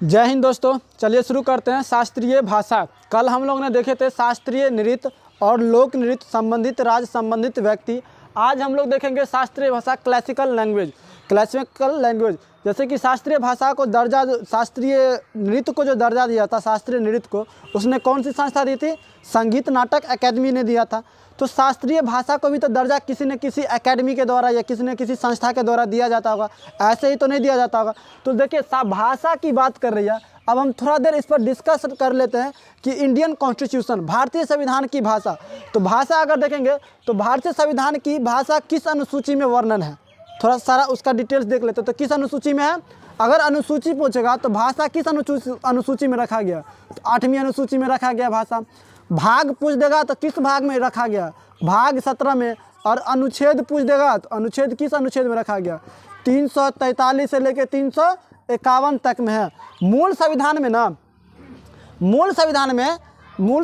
जय हिंद दोस्तों, चलिए शुरू करते हैं। शास्त्रीय भाषा। कल हम लोग ने देखे थे शास्त्रीय नृत्य और लोक नृत्य संबंधित राज्य संबंधित व्यक्ति। आज हम लोग देखेंगे शास्त्रीय भाषा, क्लासिकल लैंग्वेज। क्लासिकल लैंग्वेज जैसे कि शास्त्रीय भाषा को दर्जा, शास्त्रीय नृत्य को जो दर्जा दिया था, शास्त्रीय नृत्य को उसने कौन सी संस्था दी थी? संगीत नाटक अकेडमी ने दिया था। तो शास्त्रीय भाषा को भी तो दर्जा किसी न किसी एकेडमी के द्वारा या किसी न किसी संस्था के द्वारा दिया जाता होगा, ऐसे ही तो नहीं दिया जाता होगा। तो देखिए, भाषा की बात कर रही है। अब हम थोड़ा देर इस पर डिस्कस कर लेते हैं कि इंडियन कॉन्स्टिट्यूशन, भारतीय संविधान की भाषा। तो भाषा अगर देखेंगे तो भारतीय संविधान की भाषा किस अनुसूची में वर्णन है, थोड़ा सारा उसका डिटेल्स देख लेते हैं। तो किस अनुसूची में है? अगर अनुसूची पूछेगा तो भाषा किस अनुसूची में रखा गया? तो 8वीं अनुसूची में रखा गया भाषा। भाग पूछ देगा तो किस भाग में रखा गया? भाग 17 में। और अनुच्छेद पूछ देगा तो अनुच्छेद किस अनुच्छेद में रखा गया? 343 से लेकर 351 तक में है। मूल संविधान में ना, मूल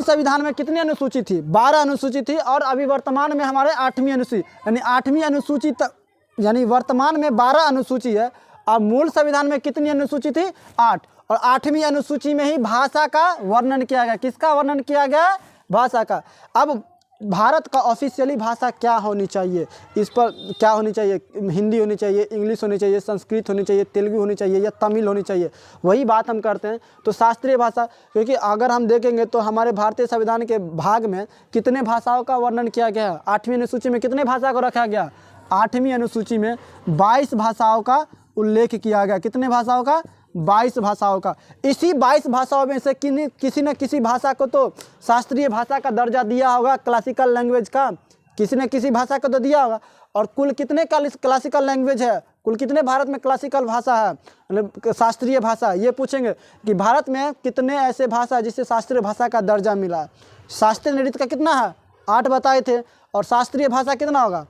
संविधान में कितनी अनुसूची थी? 12 अनुसूची थी। और अभी वर्तमान में हमारे 8वीं अनुसूची, यानी 8वीं अनुसूची तक, यानी वर्तमान में 12 अनुसूची है। और मूल संविधान में कितनी अनुसूची थी? 8। और 8वीं अनुसूची में ही भाषा का वर्णन किया गया। किसका वर्णन किया गया? भाषा का। अब भारत का ऑफिशियली भाषा क्या होनी चाहिए, इस पर क्या होनी चाहिए? हिंदी होनी चाहिए, इंग्लिश होनी चाहिए, संस्कृत होनी चाहिए, तेलुगु होनी चाहिए या तमिल होनी चाहिए? वही बात हम करते हैं। तो शास्त्रीय भाषा, क्योंकि अगर हम देखेंगे तो हमारे भारतीय संविधान के भाग में कितने भाषाओं का वर्णन किया गया है? 8वीं अनुसूची में कितने भाषा को रखा गया? 8वीं अनुसूची में 22 भाषाओं का उल्लेख किया गया। कितने भाषाओं का? 22 भाषाओं का। इसी 22 भाषाओं में से किसी न किसी भाषा को तो शास्त्रीय भाषा का दर्जा दिया होगा, क्लासिकल लैंग्वेज का। किसी न किसी भाषा को तो दिया होगा। और कुल कितने क्लासिकल लैंग्वेज है? कुल कितने भारत में क्लासिकल भाषा है, मतलब शास्त्रीय भाषा? ये पूछेंगे कि भारत में कितने ऐसे भाषा जिससे शास्त्रीय भाषा का दर्जा मिला है। शास्त्रीय नृत्य का कितना है? 8 बताए थे। और शास्त्रीय भाषा कितना होगा?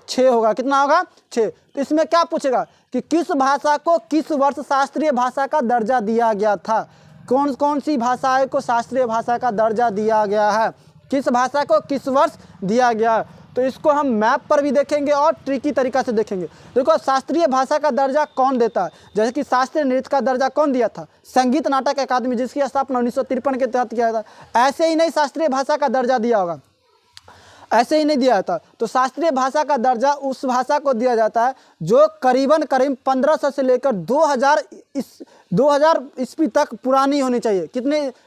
6 होगा। कितना होगा? 6। तो इसमें क्या पूछेगा कि किस भाषा को किस वर्ष शास्त्रीय भाषा का दर्जा दिया गया था? कौन कौन सी भाषाएं को शास्त्रीय भाषा का दर्जा दिया गया है? किस भाषा को किस वर्ष दिया गया? तो इसको हम मैप पर भी देखेंगे और ट्रिकी तरीका से देखेंगे। देखो, शास्त्रीय भाषा का दर्जा कौन देता है? जैसे कि शास्त्रीय नृत्य का दर्जा कौन दिया था? संगीत नाटक अकादमी, जिसकी स्थापना 1953 के तहत किया था। ऐसे ही नहीं शास्त्रीय भाषा का दर्जा दिया होगा, ऐसे ही नहीं दिया जाता। तो शास्त्रीय भाषा का दर्जा उस भाषा को दिया जाता है जो करीब 1500 से लेकर 2000 ईस्वी तक पुरानी होनी चाहिए।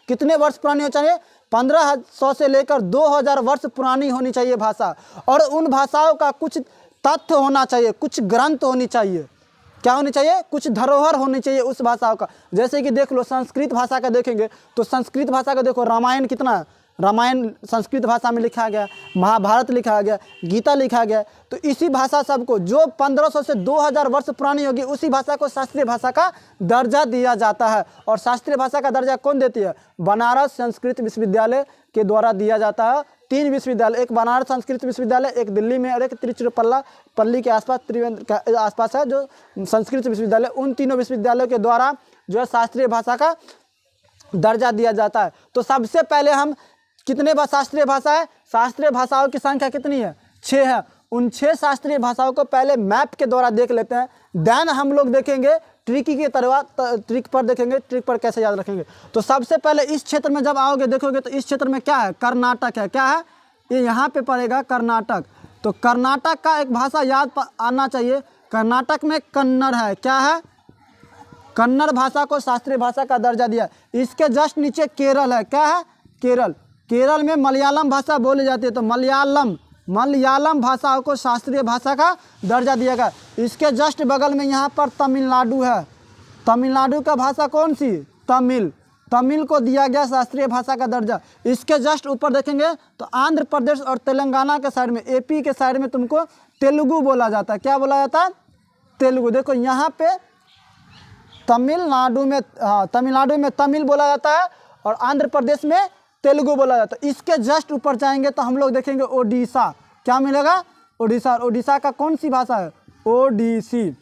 कितने वर्ष पुरानी होनी चाहिए? 1500 से लेकर 2000 वर्ष पुरानी होनी चाहिए भाषा। और उन भाषाओं का कुछ तथ्य होना चाहिए, कुछ ग्रंथ होनी चाहिए। क्या होनी चाहिए? कुछ धरोहर होनी चाहिए उस भाषाओं का। जैसे कि देख लो, संस्कृत भाषा का देखेंगे तो संस्कृत भाषा का देखो, रामायण कितना है? रामायण संस्कृत भाषा में लिखा गया, महाभारत लिखा गया, गीता लिखा गया। तो इसी भाषा सबको जो 1500 से 2000 वर्ष पुरानी होगी, उसी भाषा को शास्त्रीय भाषा का दर्जा दिया जाता है। और शास्त्रीय भाषा का दर्जा कौन देती है? बनारस संस्कृत विश्वविद्यालय के द्वारा दिया जाता है। 3 विश्वविद्यालय, एक बनारस संस्कृत विश्वविद्यालय, एक दिल्ली में और एक तिरुचिरापल्ली के आसपास, त्रिवेंद्र के आसपास है जो संस्कृत विश्वविद्यालय। उन तीनों विश्वविद्यालयों के द्वारा जो है शास्त्रीय भाषा का दर्जा दिया जाता है। तो सबसे पहले हम कितने शास्त्रीय भाषा है? शास्त्रीय भाषाओं की संख्या कितनी है? 6 है। उन 6 शास्त्रीय भाषाओं को पहले मैप के द्वारा देख लेते हैं। देन हम लोग देखेंगे ट्रिकी की तरह, ट्रिक पर देखेंगे, ट्रिक पर कैसे याद रखेंगे। तो सबसे पहले इस क्षेत्र में जब आओगे देखोगे तो इस क्षेत्र में क्या है? कर्नाटक है। क्या है? ये यहाँ पे पड़ेगा कर्नाटक। तो कर्नाटक का एक भाषा याद आना चाहिए। कर्नाटक में कन्नड़ है। क्या है? कन्नड़ भाषा को शास्त्रीय भाषा का दर्जा दिया। इसके जस्ट नीचे केरल है। क्या है? केरल। केरल में मलयालम भाषा बोली जाती है। तो मलयालम भाषाओं को शास्त्रीय भाषा का दर्जा दिया गया। इसके जस्ट बगल में यहाँ पर तमिलनाडु है। तमिलनाडु का भाषा कौन सी? तमिल को दिया गया शास्त्रीय भाषा का दर्जा। इसके जस्ट ऊपर देखेंगे तो आंध्र प्रदेश और तेलंगाना के साइड में, एपी के साइड में तुमको तेलुगु बोला जाता है। क्या बोला जाता है? तेलुगु। देखो यहाँ पे तमिलनाडु में तमिल बोला जाता है और आंध्र प्रदेश में तेलुगु बोला जाता है। इसके जस्ट ऊपर जाएंगे तो हम लोग देखेंगे ओडिशा। क्या मिलेगा? ओडिशा। ओडिशा का कौन सी भाषा है? ओडिसी।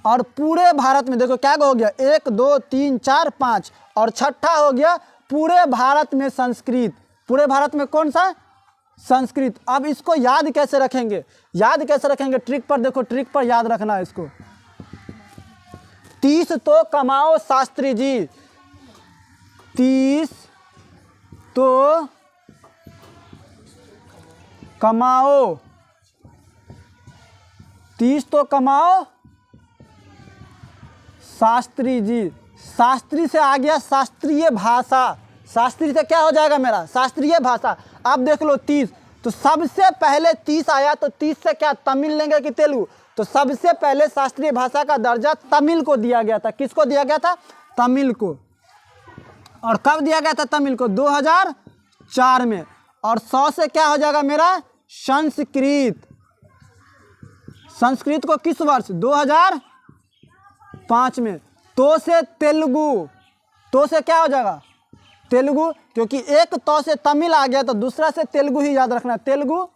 और पूरे भारत में देखो क्या हो गया? 1 2 3 4 5 और छठा हो गया पूरे भारत में संस्कृत। पूरे भारत में कौन सा? संस्कृत। अब इसको याद कैसे रखेंगे? ट्रिक पर देखो, ट्रिक पर याद रखना है इसको। 30 तो कमाओ शास्त्री जी, 30 तो कमाओ, 30 तो कमाओ शास्त्री जी। शास्त्री से आ गया शास्त्रीय भाषा, शास्त्री से क्या हो जाएगा मेरा शास्त्रीय भाषा। अब देख लो 30, तो सबसे पहले 30 आया, तो 30 से क्या तमिल लेंगे कि तेलुगु, तो सबसे पहले शास्त्रीय भाषा का दर्जा तमिल को दिया गया था। किसको दिया गया था? तमिल को। और कब दिया गया था तमिल को? 2004 में। और 100 से क्या हो जाएगा मेरा? संस्कृत। संस्कृत को किस वर्ष? 2005 में। तो से तेलुगु, तो से क्या हो जाएगा? तेलुगु, क्योंकि एक तो से तमिल आ गया तो दूसरा से तेलुगु ही याद रखना, तेलुगु।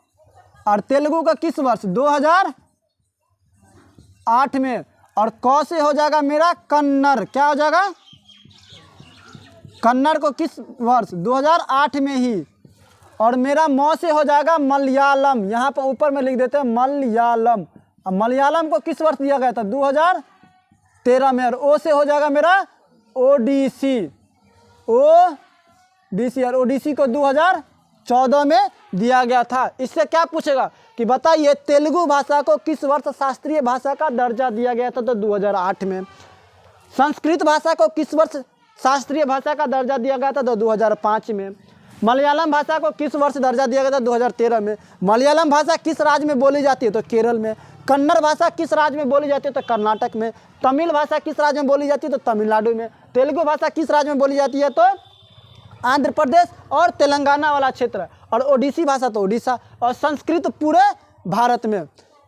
और तेलुगु का किस वर्ष? 2008 में। और क से हो जाएगा मेरा कन्नड़, क्या हो जाएगा? कन्नड़ को किस वर्ष? 2008 में ही। और मेरा म से हो जाएगा मलयालम, यहाँ पर ऊपर में लिख देते हैं मलयालम। अब मलयालम को किस वर्ष दिया गया था? 2013 में। और ओ से हो जाएगा मेरा ओडिसी, ओडिसी। और ओडिसी को 2014 में दिया गया था। इससे क्या पूछेगा कि बताइए तेलुगु भाषा को किस वर्ष शास्त्रीय भाषा का दर्जा दिया गया था? तो 2008 में। संस्कृत भाषा को किस वर्ष शास्त्रीय भाषा का दर्जा दिया गया था? तो 2005 में। मलयालम भाषा को किस वर्ष दर्जा दिया गया था? 2013 में। मलयालम भाषा किस राज्य में बोली जाती है? तो केरल में। कन्नड़ भाषा किस राज्य में बोली जाती है? तो कर्नाटक में। तमिल भाषा किस राज्य में बोली जाती है? तो तमिलनाडु में। तेलुगु भाषा किस राज्य में बोली जाती है? तो आंध्र प्रदेश और तेलंगाना वाला क्षेत्र। और ओडिसी भाषा तो उड़ीसा। और संस्कृत पूरे भारत में।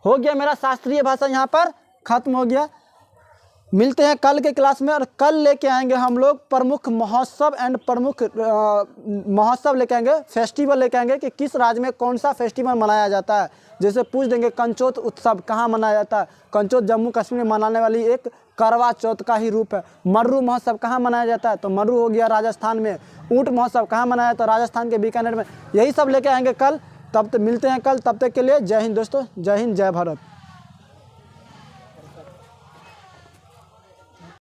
हो गया मेरा शास्त्रीय भाषा यहाँ पर खत्म हो गया। मिलते हैं कल के क्लास में। और कल लेके आएंगे हम लोग प्रमुख महोत्सव एंड प्रमुख महोत्सव लेके आएंगे, फेस्टिवल लेके आएंगे कि किस राज्य में कौन सा फेस्टिवल मनाया जाता है। जैसे पूछ देंगे कंचोत उत्सव कहाँ मनाया जाता है? कंचोत जम्मू कश्मीर में मनाने वाली एक करवा चौथ का ही रूप है। मर्रू महोत्सव कहाँ मनाया जाता है? तो मर्रू हो गया राजस्थान में। ऊँट महोत्सव कहाँ मनाया जाता है? तो राजस्थान के बीकानेर में। यही सब लेके आएंगे कल। तब तक मिलते हैं कल, तब तक के लिए जय हिंद दोस्तों, जय हिंद, जय भारत।